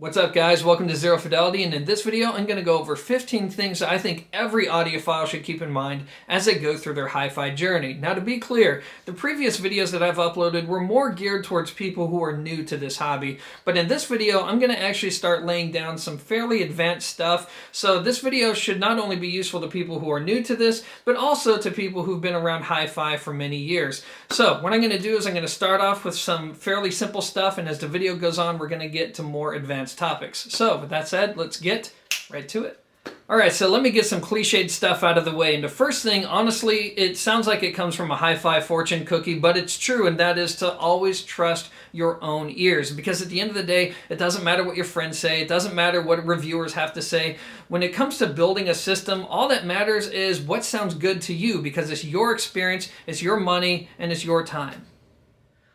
What's up, guys? Welcome to Zero Fidelity, and in this video I'm going to go over 15 things that I think every audiophile should keep in mind as they go through their hi-fi journey. Now, to be clear, the previous videos that I've uploaded were more geared towards people who are new to this hobby, but in this video I'm going to actually start laying down some fairly advanced stuff, so this video should not only be useful to people who are new to this, but also to people who've been around hi-fi for many years. So what I'm going to do is I'm going to start off with some fairly simple stuff, and as the video goes on we're going to get to more advanced topics. So with that said, let's get right to it. Alright, so let me get some cliched stuff out of the way. And the first thing, honestly, it sounds like it comes from a hi-fi fortune cookie, but it's true, and that is to always trust your own ears. Because at the end of the day, it doesn't matter what your friends say, it doesn't matter what reviewers have to say. When it comes to building a system, all that matters is what sounds good to you, because it's your experience, it's your money, and it's your time.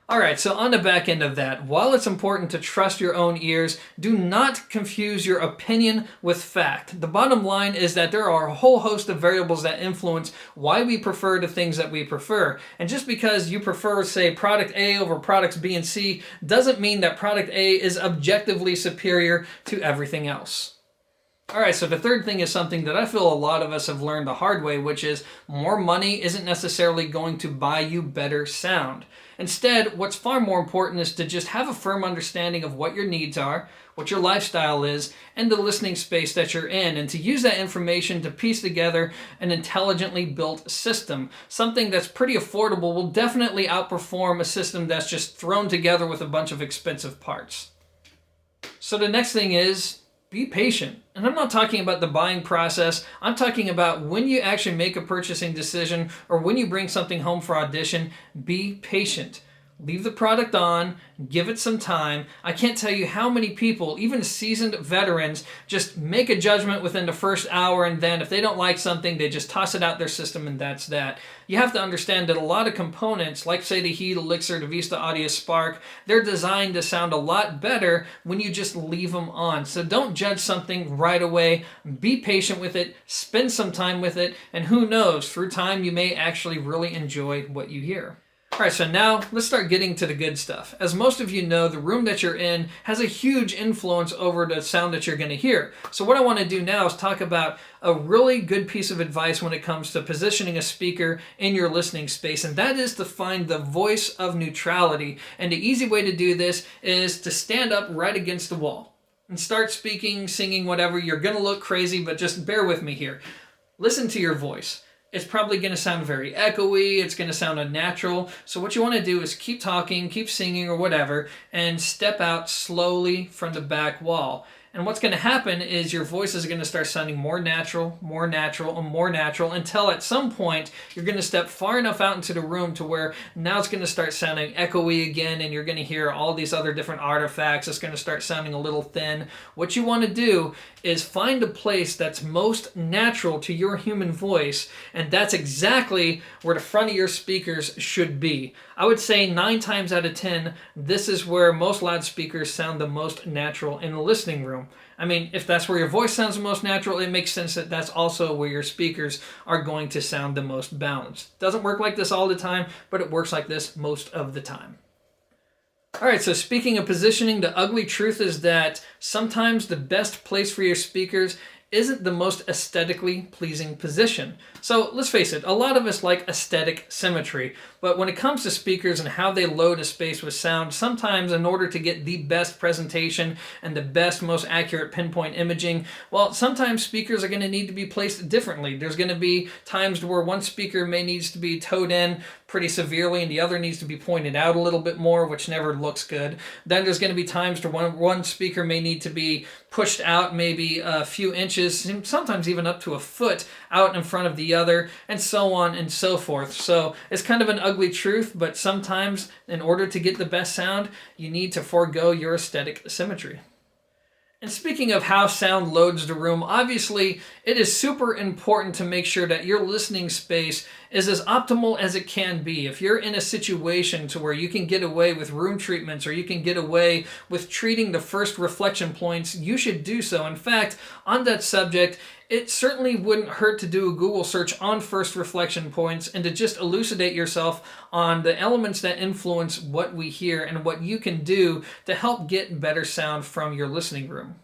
Alright, so on the back end of that, while it's important to trust your own ears, do not confuse your opinion with fact. The bottom line is that there are a whole host of variables that influence why we prefer the things that we prefer. And just because you prefer, say, product A over products B and C, doesn't mean that product A is objectively superior to everything else. Alright, so the third thing is something that I feel a lot of us have learned the hard way, which is more money isn't necessarily going to buy you better sound. Instead, what's far more important is to just have a firm understanding of what your needs are, what your lifestyle is, and the listening space that you're in, and to use that information to piece together an intelligently built system. Something that's pretty affordable will definitely outperform a system that's just thrown together with a bunch of expensive parts. So the next thing is, be patient. And I'm not talking about the buying process. I'm talking about when you actually make a purchasing decision or when you bring something home for audition, be patient. Leave the product on, give it some time. I can't tell you how many people, even seasoned veterans, just make a judgment within the first hour, and then if they don't like something, they just toss it out their system and that's that. You have to understand that a lot of components, like say the Heat Elixir, the Vista Audio Spark, they're designed to sound a lot better when you just leave them on. So don't judge something right away. Be patient with it, spend some time with it, and who knows, through time you may actually really enjoy what you hear. Alright, so now let's start getting to the good stuff. As most of you know, the room that you're in has a huge influence over the sound that you're going to hear. So what I want to do now is talk about a really good piece of advice when it comes to positioning a speaker in your listening space, and that is to find the voice of neutrality. And the easy way to do this is to stand up right against the wall and start speaking, singing, whatever. You're going to look crazy, but just bear with me here. Listen to your voice. It's probably going to sound very echoey, it's going to sound unnatural. So what you want to do is keep talking, keep singing or whatever, and step out slowly from the back wall. And what's going to happen is your voice is going to start sounding more natural, and more natural, until at some point you're going to step far enough out into the room to where now it's going to start sounding echoey again, and you're going to hear all these other different artifacts. It's going to start sounding a little thin. What you want to do is find a place that's most natural to your human voice, and that's exactly where the front of your speakers should be. I would say 9 times out of 10, this is where most loudspeakers sound the most natural in the listening room. I mean, if that's where your voice sounds the most natural, it makes sense that that's also where your speakers are going to sound the most balanced. Doesn't work like this all the time, but it works like this most of the time. Alright, so speaking of positioning, the ugly truth is that sometimes the best place for your speakers isn't the most aesthetically pleasing position. So let's face it, a lot of us like aesthetic symmetry, but when it comes to speakers and how they load a space with sound, sometimes in order to get the best presentation and the best, most accurate pinpoint imaging, well, sometimes speakers are going to need to be placed differently. There's going to be times where one speaker may needs to be towed in pretty severely and the other needs to be pointed out a little bit more, which never looks good. Then there's going to be times where one speaker may need to be pushed out maybe a few inches, sometimes even up to a foot out in front of the other, and so on and so forth. So it's kind of an ugly truth, but sometimes in order to get the best sound, you need to forego your aesthetic symmetry. And speaking of how sound loads the room, obviously it is super important to make sure that your listening space is as optimal as it can be. If you're in a situation to where you can get away with room treatments or you can get away with treating the first reflection points, you should do so. In fact, on that subject, it certainly wouldn't hurt to do a Google search on first reflection points and to just elucidate yourself on the elements that influence what we hear and what you can do to help get better sound from your listening room.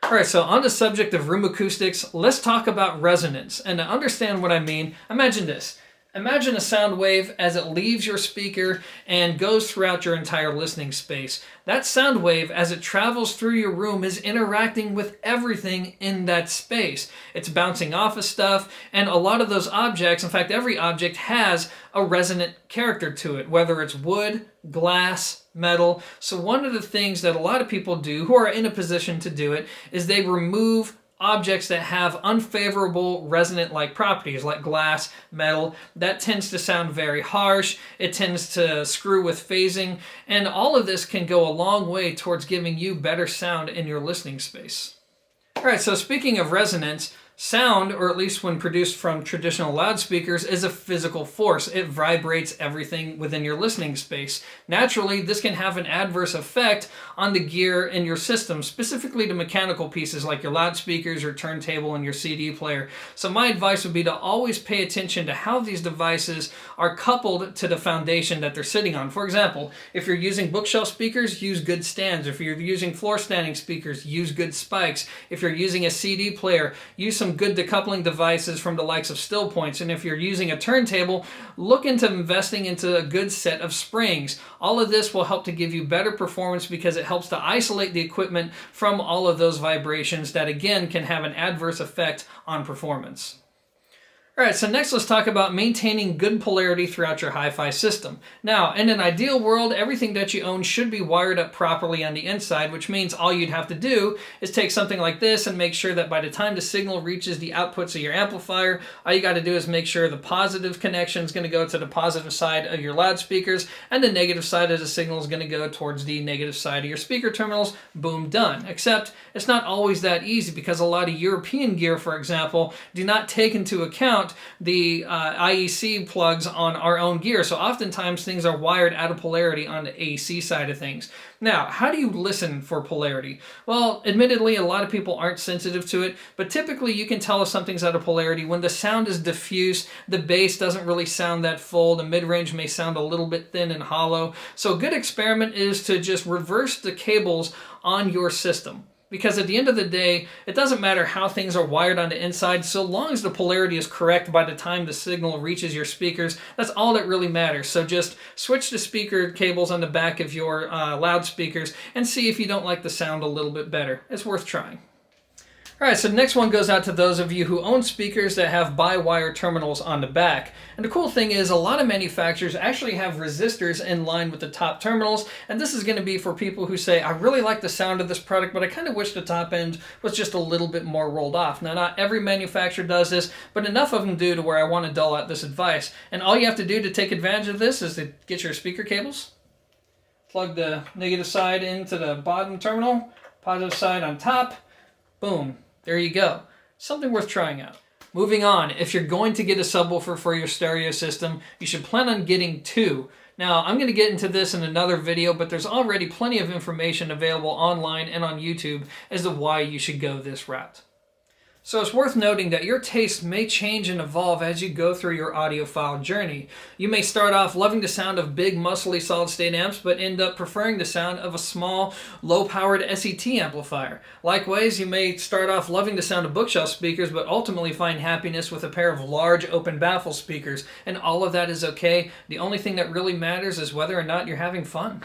Alright, so on the subject of room acoustics, let's talk about resonance. And to understand what I mean, imagine this. Imagine a sound wave as it leaves your speaker and goes throughout your entire listening space. That sound wave, as it travels through your room, is interacting with everything in that space. It's bouncing off of stuff, and a lot of those objects, in fact, every object has a resonant character to it, whether it's wood, glass, metal. So one of the things that a lot of people do who are in a position to do it is they remove objects that have unfavorable resonant-like properties, like glass, metal. That tends to sound very harsh. It tends to screw with phasing, and all of this can go a long way towards giving you better sound in your listening space. All right, so speaking of resonance, sound, or at least when produced from traditional loudspeakers, is a physical force. It vibrates everything within your listening space. Naturally, this can have an adverse effect on the gear in your system, specifically to mechanical pieces like your loudspeakers, your turntable, and your CD player. So my advice would be to always pay attention to how these devices are coupled to the foundation that they're sitting on. For example, if you're using bookshelf speakers, use good stands. If you're using floor standing speakers, use good spikes. If you're using a CD player, use some good decoupling devices from the likes of still points. And if you're using a turntable, look into investing into a good set of springs. All of this will help to give you better performance because it helps to isolate the equipment from all of those vibrations that again can have an adverse effect on performance. Alright, so next let's talk about maintaining good polarity throughout your hi-fi system. Now, in an ideal world, everything that you own should be wired up properly on the inside, which means all you'd have to do is take something like this and make sure that by the time the signal reaches the outputs of your amplifier, all you got to do is make sure the positive connection is going to go to the positive side of your loudspeakers, and the negative side of the signal is going to go towards the negative side of your speaker terminals. Boom, done. Except it's not always that easy because a lot of European gear, for example, do not take into account the IEC plugs on our own gear. So oftentimes things are wired out of polarity on the AC side of things. Now, how do you listen for polarity? Well, admittedly, a lot of people aren't sensitive to it, but typically you can tell if something's out of polarity when the sound is diffuse, the bass doesn't really sound that full, the mid-range may sound a little bit thin and hollow. So a good experiment is to just reverse the cables on your system. Because at the end of the day, it doesn't matter how things are wired on the inside, so long as the polarity is correct by the time the signal reaches your speakers, that's all that really matters. So just switch the speaker cables on the back of your loudspeakers and see if you don't like the sound a little bit better. It's worth trying. Alright, so the next one goes out to those of you who own speakers that have bi-wire terminals on the back. And the cool thing is a lot of manufacturers actually have resistors in line with the top terminals, and this is going to be for people who say, I really like the sound of this product, but I kind of wish the top end was just a little bit more rolled off. Now, not every manufacturer does this, but enough of them do to where I want to dole out this advice. And all you have to do to take advantage of this is to get your speaker cables, plug the negative side into the bottom terminal, positive side on top, boom. There you go. Something worth trying out. Moving on, if you're going to get a subwoofer for your stereo system, you should plan on getting two. Now, I'm going to get into this in another video, but there's already plenty of information available online and on YouTube as to why you should go this route. So it's worth noting that your taste may change and evolve as you go through your audiophile journey. You may start off loving the sound of big, muscly solid-state amps, but end up preferring the sound of a small, low-powered SET amplifier. Likewise, you may start off loving the sound of bookshelf speakers, but ultimately find happiness with a pair of large, open baffle speakers. And all of that is okay. The only thing that really matters is whether or not you're having fun.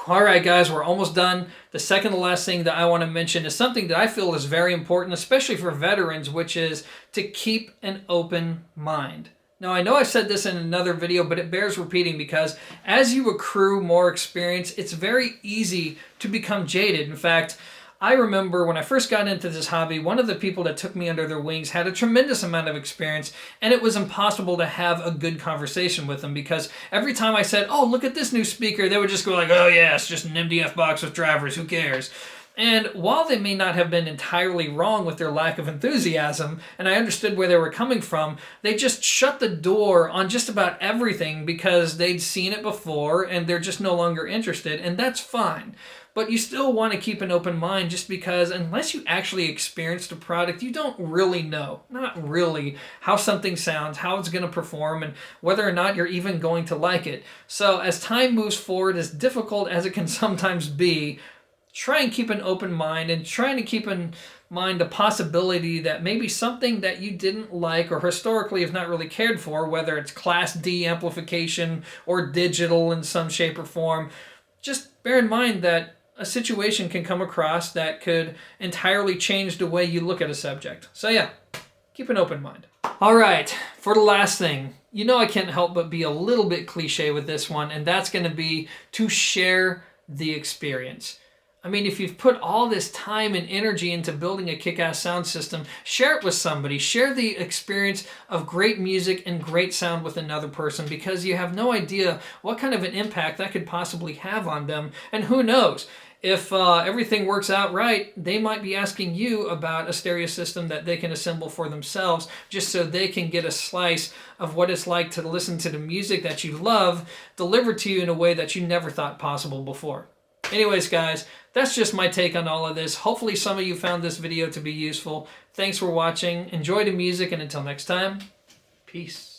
Alright guys, we're almost done. The second to last thing that I want to mention is something that I feel is very important, especially for veterans, which is to keep an open mind. Now, I know I said this in another video, but it bears repeating because as you accrue more experience, it's very easy to become jaded. In fact, I remember when I first got into this hobby, one of the people that took me under their wings had a tremendous amount of experience, and it was impossible to have a good conversation with them because every time I said, oh, look at this new speaker, they would just go like, oh yeah, it's just an MDF box with drivers, who cares? And while they may not have been entirely wrong with their lack of enthusiasm, and I understood where they were coming from, they just shut the door on just about everything because they'd seen it before and they're just no longer interested, and that's fine. but you still want to keep an open mind, just because unless you actually experienced a product, you don't really know, not really, how something sounds, how it's going to perform, and whether or not you're even going to like it. So as time moves forward, as difficult as it can sometimes be, try and keep an open mind, and trying to keep in mind the possibility that maybe something that you didn't like or historically have not really cared for, whether it's Class D amplification or digital in some shape or form, just bear in mind that a situation can come across that could entirely change the way you look at a subject. So yeah, keep an open mind. All right, for the last thing, you know I can't help but be a little bit cliche with this one, and that's going to be to share the experience. I mean, if you've put all this time and energy into building a kick-ass sound system, share it with somebody. Share the experience of great music and great sound with another person, because you have no idea what kind of an impact that could possibly have on them. And who knows, if everything works out right, they might be asking you about a stereo system that they can assemble for themselves, just so they can get a slice of what it's like to listen to the music that you love delivered to you in a way that you never thought possible before. Anyways, guys, that's just my take on all of this. Hopefully some of you found this video to be useful. Thanks for watching. Enjoy the music, and until next time, peace.